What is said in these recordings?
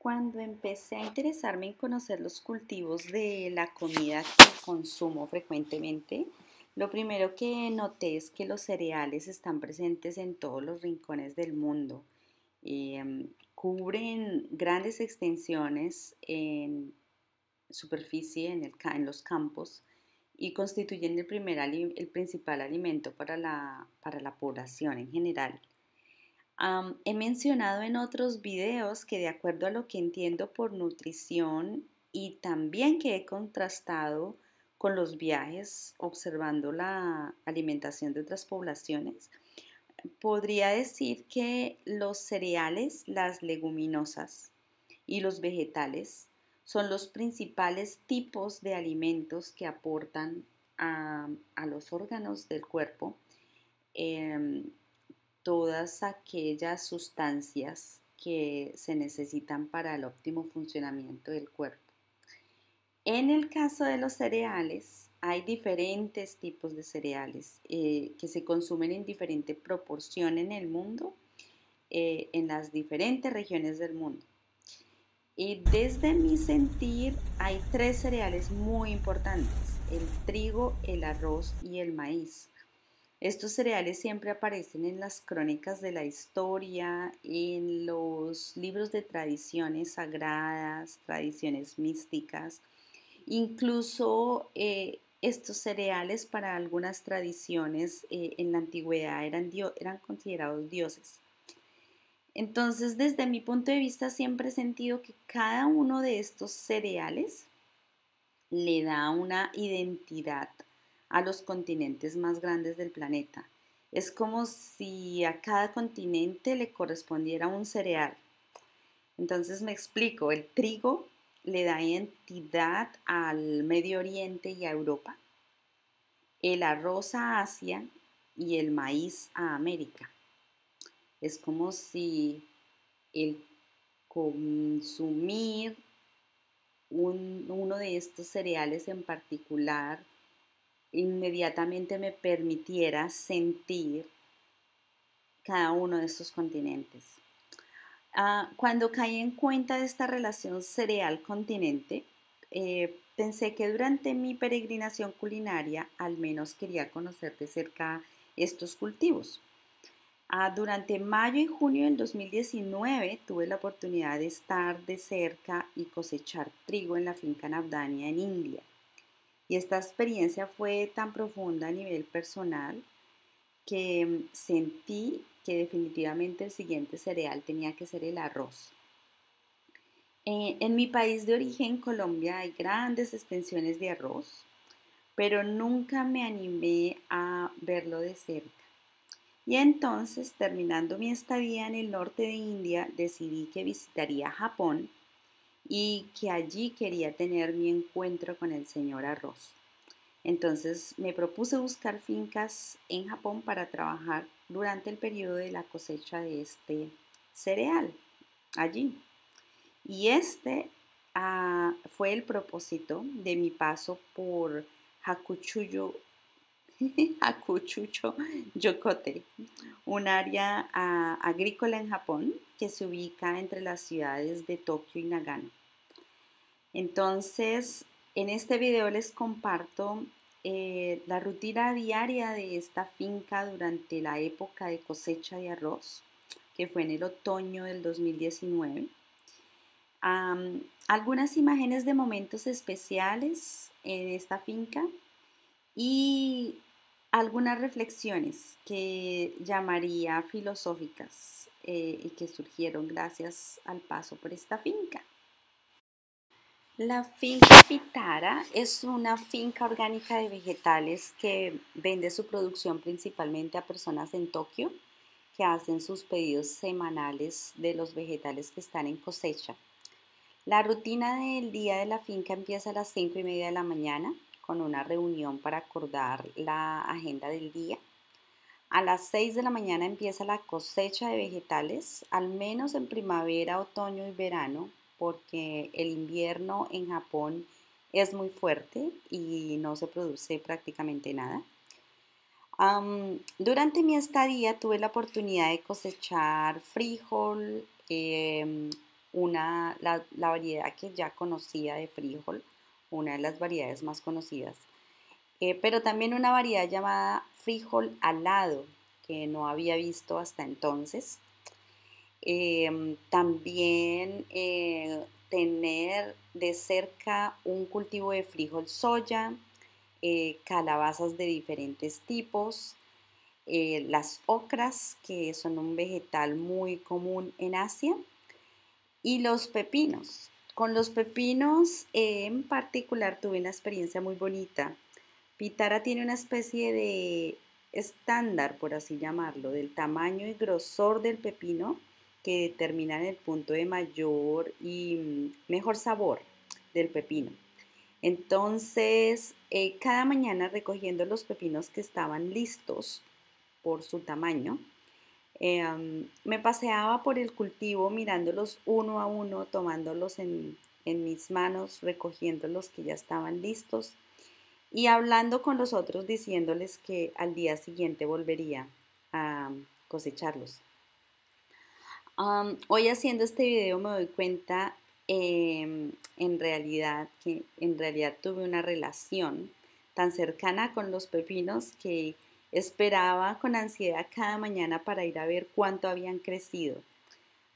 Cuando empecé a interesarme en conocer los cultivos de la comida que consumo frecuentemente, lo primero que noté es que los cereales están presentes en todos los rincones del mundo. Cubren grandes extensiones en superficie, en los campos, y constituyen el principal alimento para la población en general. He mencionado en otros videos que de acuerdo a lo que entiendo por nutrición y también que he contrastado con los viajes observando la alimentación de otras poblaciones, podría decir que los cereales, las leguminosas y los vegetales son los principales tipos de alimentos que aportan a los órganos del cuerpo. em, Todas aquellas sustancias que se necesitan para el óptimo funcionamiento del cuerpo. En el caso de los cereales, hay diferentes tipos de cereales que se consumen en diferente proporción en el mundo, en las diferentes regiones del mundo. Y desde mi sentir, hay tres cereales muy importantes: el trigo, el arroz y el maíz. Estos cereales siempre aparecen en las crónicas de la historia, en los libros de tradiciones sagradas, tradiciones místicas. Incluso estos cereales para algunas tradiciones en la antigüedad eran considerados dioses. Entonces, desde mi punto de vista, siempre he sentido que cada uno de estos cereales le da una identidad a los continentes más grandes del planeta. Es como si a cada continente le correspondiera un cereal. Entonces me explico, el trigo le da identidad al Medio Oriente y a Europa, el arroz a Asia y el maíz a América. Es como si el consumir uno de estos cereales en particular inmediatamente me permitiera sentir cada uno de estos continentes. Cuando caí en cuenta de esta relación cereal-continente, pensé que durante mi peregrinación culinaria al menos quería conocer de cerca estos cultivos. Durante mayo y junio del 2019 tuve la oportunidad de estar de cerca y cosechar trigo en la finca Navdanya en India. Y esta experiencia fue tan profunda a nivel personal que sentí que definitivamente el siguiente cereal tenía que ser el arroz. En mi país de origen, Colombia, hay grandes extensiones de arroz, pero nunca me animé a verlo de cerca. Y entonces, terminando mi estadía en el norte de India, decidí que visitaría Japón y que allí quería tener mi encuentro con el señor arroz. Entonces me propuse buscar fincas en Japón para trabajar durante el periodo de la cosecha de este cereal allí. Y fue el propósito de mi paso por Hakuchuyo, Hakuchucho Yokote, un área agrícola en Japón que se ubica entre las ciudades de Tokio y Nagano. Entonces, en este video les comparto la rutina diaria de esta finca durante la época de cosecha de arroz, que fue en el otoño del 2019. Algunas imágenes de momentos especiales en esta finca y algunas reflexiones que llamaría filosóficas y que surgieron gracias al paso por esta finca. La finca Pitara es una finca orgánica de vegetales que vende su producción principalmente a personas en Tokio que hacen sus pedidos semanales de los vegetales que están en cosecha. La rutina del día de la finca empieza a las 5:30 de la mañana con una reunión para acordar la agenda del día. A las 6 de la mañana empieza la cosecha de vegetales, al menos en primavera, otoño y verano, porque el invierno en Japón es muy fuerte y no se produce prácticamente nada. Durante mi estadía tuve la oportunidad de cosechar frijol, la variedad que ya conocía de frijol, una de las variedades más conocidas, pero también una variedad llamada frijol alado, que no había visto hasta entonces. También tener de cerca un cultivo de frijol soya, calabazas de diferentes tipos, las ocras, que son un vegetal muy común en Asia, y los pepinos. Con los pepinos en particular tuve una experiencia muy bonita. Pitara tiene una especie de estándar, por así llamarlo, del tamaño y grosor del pepino que determinan el punto de mayor y mejor sabor del pepino. Entonces, cada mañana recogiendo los pepinos que estaban listos por su tamaño, me paseaba por el cultivo mirándolos uno a uno, tomándolos en mis manos, recogiendo los que ya estaban listos y hablando con los otros diciéndoles que al día siguiente volvería a cosecharlos. Hoy haciendo este video me doy cuenta en realidad que en realidad tuve una relación tan cercana con los pepinos que esperaba con ansiedad cada mañana para ir a ver cuánto habían crecido.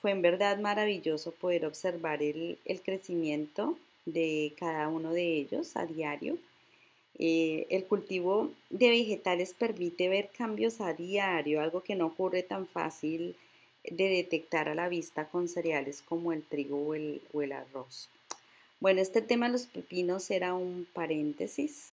Fue en verdad maravilloso poder observar el crecimiento de cada uno de ellos a diario. El cultivo de vegetales permite ver cambios a diario, algo que no ocurre tan fácil de detectar a la vista con cereales como el trigo o el arroz. Bueno, este tema de los pepinos era un paréntesis.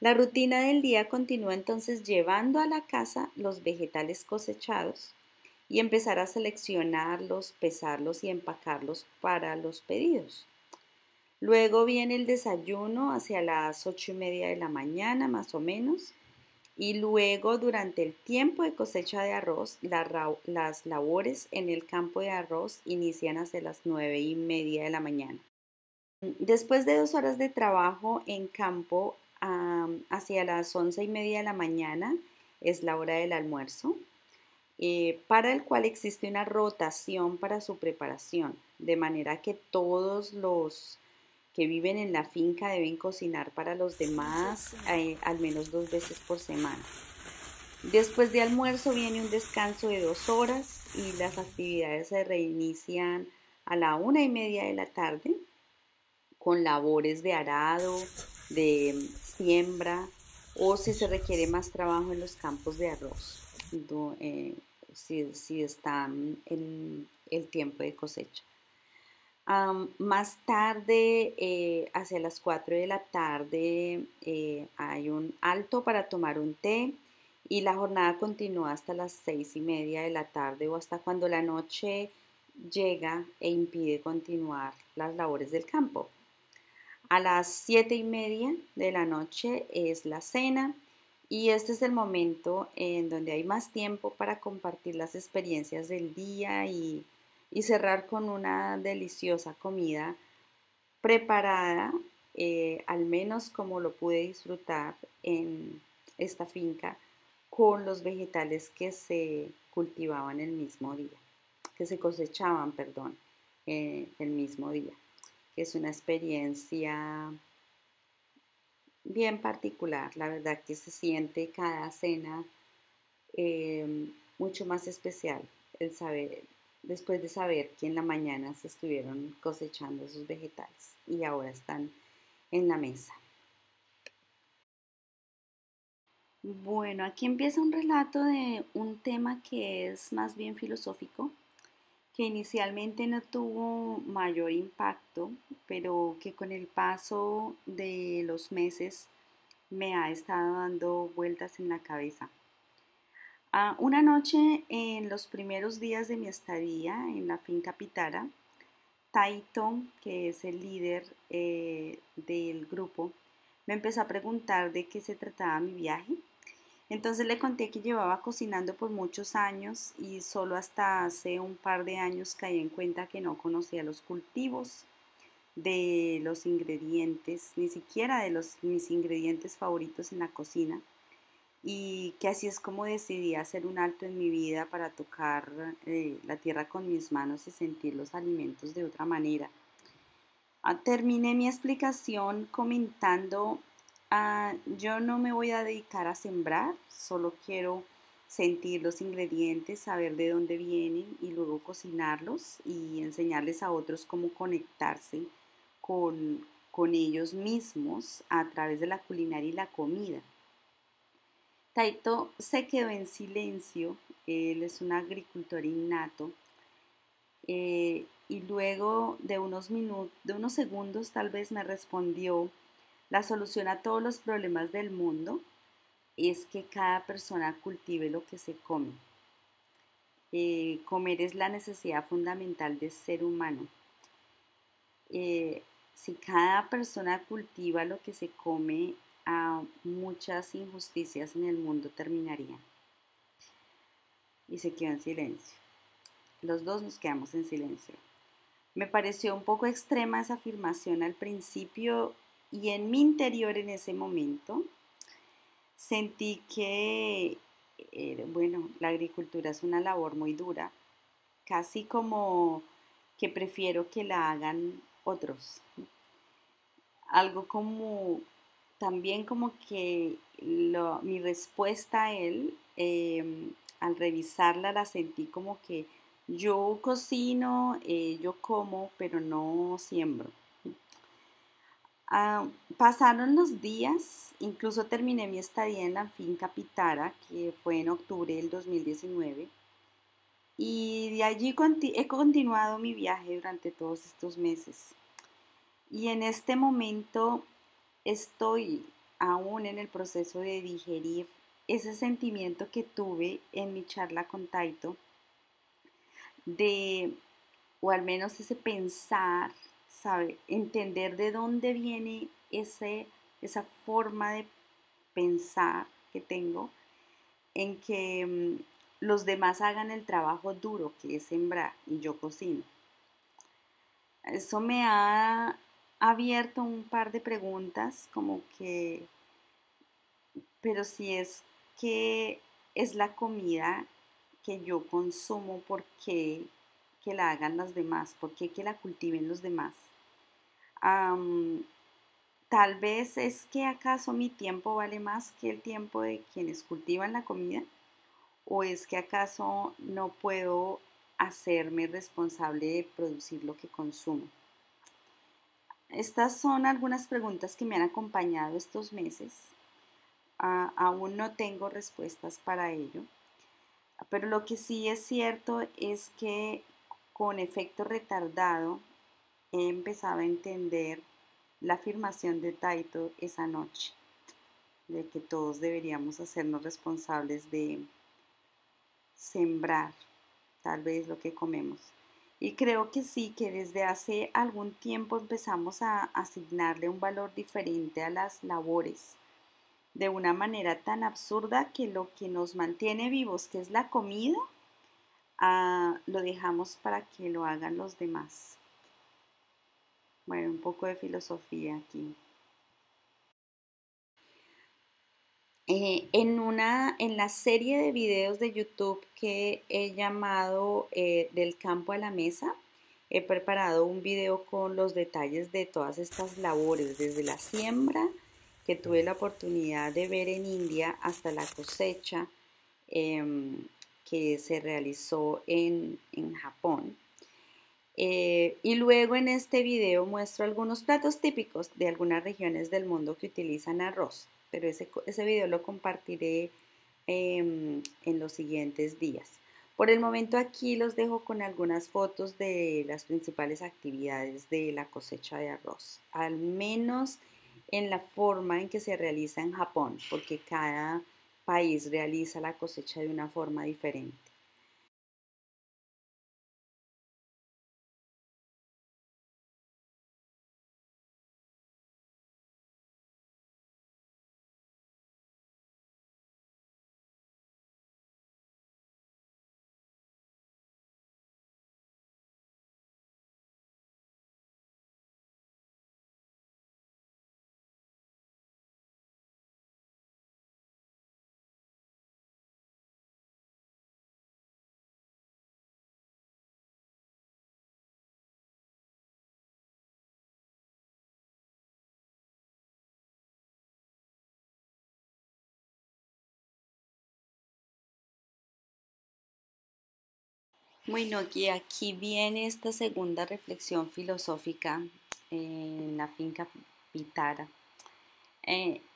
La rutina del día continúa entonces llevando a la casa los vegetales cosechados y empezar a seleccionarlos, pesarlos y empacarlos para los pedidos. Luego viene el desayuno hacia las 8:30 de la mañana más o menos y luego durante el tiempo de cosecha de arroz las labores en el campo de arroz inician hacia las 9:30 de la mañana. Después de 2 horas de trabajo en campo, hacia las 11:30 de la mañana es la hora del almuerzo, para el cual existe una rotación para su preparación, de manera que todos los que viven en la finca deben cocinar para los demás al menos 2 veces por semana. Después de almuerzo viene un descanso de 2 horas y las actividades se reinician a la 1:30 de la tarde con labores de arado, de siembra o si se requiere más trabajo en los campos de arroz, si están en el tiempo de cosecha. Más tarde, hacia las 4 de la tarde, hay un alto para tomar un té y la jornada continúa hasta las 6:30 de la tarde o hasta cuando la noche llega e impide continuar las labores del campo. A las 7:30 de la noche es la cena y este es el momento en donde hay más tiempo para compartir las experiencias del día y cerrar con una deliciosa comida preparada, al menos como lo pude disfrutar en esta finca, con los vegetales que se cultivaban el mismo día, que se cosechaban, perdón, el mismo día. Es una experiencia bien particular, la verdad que se siente cada cena mucho más especial el saber, después de saber que en la mañana se estuvieron cosechando sus vegetales y ahora están en la mesa. Bueno, aquí empieza un relato de un tema que es más bien filosófico, que inicialmente no tuvo mayor impacto, pero que con el paso de los meses me ha estado dando vueltas en la cabeza. Una noche en los primeros días de mi estadía en la finca Pitara, Taito, que es el líder del grupo, me empezó a preguntar de qué se trataba mi viaje. Entonces le conté que llevaba cocinando por muchos años y solo hasta hace un par de años caí en cuenta que no conocía los cultivos de los ingredientes, ni siquiera de mis ingredientes favoritos en la cocina, y que así es como decidí hacer un alto en mi vida para tocar la tierra con mis manos y sentir los alimentos de otra manera. Terminé mi explicación comentando, yo no me voy a dedicar a sembrar, solo quiero sentir los ingredientes, saber de dónde vienen y luego cocinarlos y enseñarles a otros cómo conectarse con ellos mismos a través de la culinaria y la comida. Taito se quedó en silencio, él es un agricultor innato, y luego de unos minutos, de unos segundos tal vez me respondió, la solución a todos los problemas del mundo es que cada persona cultive lo que se come. Comer es la necesidad fundamental del ser humano. Si cada persona cultiva lo que se come, muchas injusticias en el mundo terminarían. Y se quedó en silencio. Los dos nos quedamos en silencio. Me pareció un poco extrema esa afirmación al principio y en mi interior en ese momento sentí que, bueno, la agricultura es una labor muy dura, casi como que prefiero que la hagan otros. Algo como, también como que mi respuesta a él, al revisarla, la sentí como que yo cocino, yo como, pero no siembro. Pasaron los días, incluso terminé mi estadía en la finca Pitara, que fue en octubre del 2019, y de allí he continuado mi viaje durante todos estos meses. Y en este momento estoy aún en el proceso de digerir ese sentimiento que tuve en mi charla con Taito, de, o al menos ese pensar, ¿sabe? Entender de dónde viene esa forma de pensar que tengo, en que los demás hagan el trabajo duro que es sembrar y yo cocino. Eso me ha abierto un par de preguntas, como que, pero si es que es la comida que yo consumo, ¿por qué que la hagan las demás? ¿Por qué que la cultiven los demás? Am, Tal vez es que acaso mi tiempo vale más que el tiempo de quienes cultivan la comida, o es que acaso no puedo hacerme responsable de producir lo que consumo. Estas son algunas preguntas que me han acompañado estos meses. Aún no tengo respuestas para ello, pero lo que sí es cierto es que con efecto retardado he empezado a entender la afirmación de Taito esa noche, de que todos deberíamos hacernos responsables de sembrar tal vez lo que comemos. Y creo que sí, que desde hace algún tiempo empezamos a asignarle un valor diferente a las labores, de una manera tan absurda que lo que nos mantiene vivos, que es la comida, lo dejamos para que lo hagan los demás. Bueno, un poco de filosofía aquí. En la serie de videos de YouTube que he llamado Del campo a la mesa, he preparado un video con los detalles de todas estas labores, desde la siembra, que tuve la oportunidad de ver en India, hasta la cosecha que se realizó en Japón. Y luego en este video muestro algunos platos típicos de algunas regiones del mundo que utilizan arroz, pero ese video lo compartiré en los siguientes días. Por el momento aquí los dejo con algunas fotos de las principales actividades de la cosecha de arroz, al menos en la forma en que se realiza en Japón, porque cada país realiza la cosecha de una forma diferente. Bueno, y aquí viene esta segunda reflexión filosófica en la finca Pitara.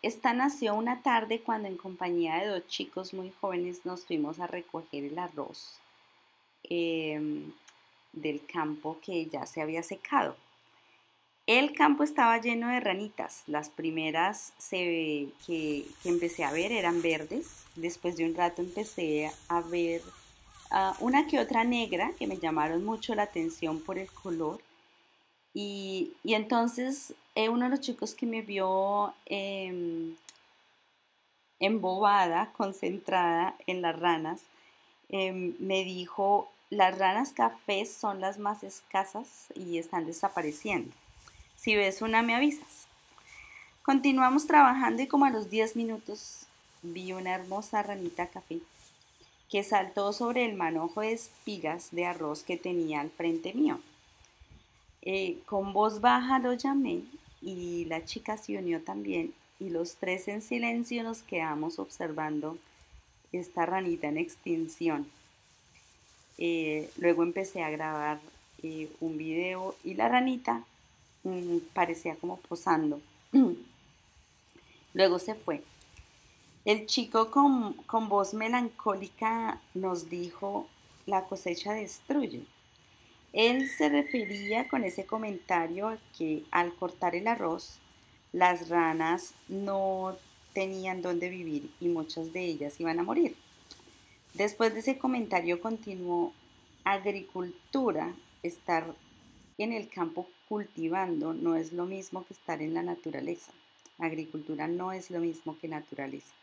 Esta nació una tarde cuando en compañía de dos chicos muy jóvenes nos fuimos a recoger el arroz eh, del campo que ya se había secado. El campo estaba lleno de ranitas. Las primeras que empecé a ver eran verdes. Después de un rato empecé a ver una que otra negra que me llamaron mucho la atención por el color. Y entonces uno de los chicos que me vio embobada, concentrada en las ranas, me dijo, las ranas cafés son las más escasas y están desapareciendo. Si ves una, me avisas. Continuamos trabajando y como a los 10 minutos vi una hermosa ranita café que saltó sobre el manojo de espigas de arroz que tenía al frente mío. Con voz baja lo llamé y la chica se unió también y los tres en silencio nos quedamos observando esta ranita en extinción. Luego empecé a grabar un video y la ranita parecía como posando. Luego se fue. El chico con voz melancólica nos dijo, la cosecha destruye. Él se refería con ese comentario a que al cortar el arroz, las ranas no tenían dónde vivir y muchas de ellas iban a morir. Después de ese comentario continuó, agricultura, estar en el campo cultivando no es lo mismo que estar en la naturaleza. Agricultura no es lo mismo que naturaleza.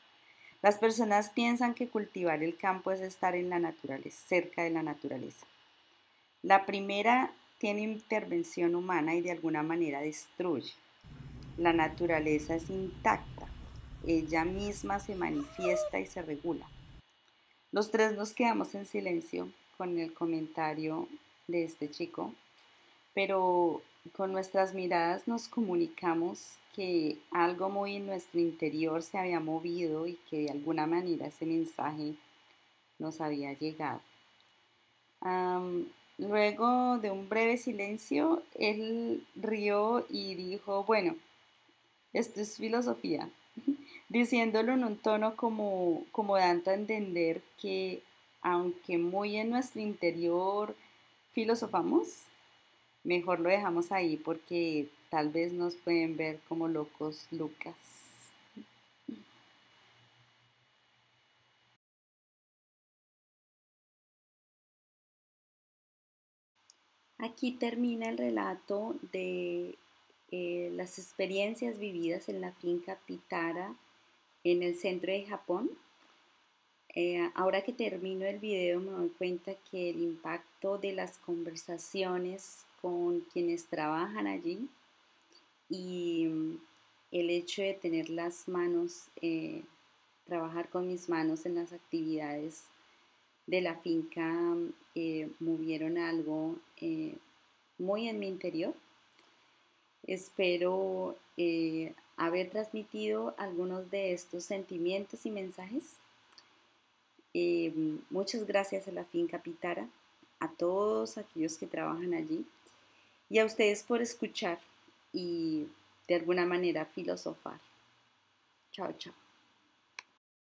Las personas piensan que cultivar el campo es estar en la naturaleza, cerca de la naturaleza. La primera tiene intervención humana y de alguna manera destruye. La naturaleza es intacta. Ella misma se manifiesta y se regula. Los tres nos quedamos en silencio con el comentario de este chico, pero con nuestras miradas nos comunicamos que algo muy en nuestro interior se había movido y que de alguna manera ese mensaje nos había llegado. Luego de un breve silencio, él rió y dijo, bueno, esto es filosofía, diciéndolo en un tono como dando a entender que aunque muy en nuestro interior filosofamos, mejor lo dejamos ahí porque tal vez nos pueden ver como locos Lucas. Aquí termina el relato de las experiencias vividas en la finca Pitara en el centro de Japón. Ahora que termino el video me doy cuenta que el impacto de las conversaciones con quienes trabajan allí y el hecho de tener las manos, trabajar con mis manos en las actividades de la finca, movieron algo muy en mi interior. Espero haber transmitido algunos de estos sentimientos y mensajes. Muchas gracias a la finca Pitara, a todos aquellos que trabajan allí y a ustedes por escuchar y de alguna manera filosofar. Chao, chao.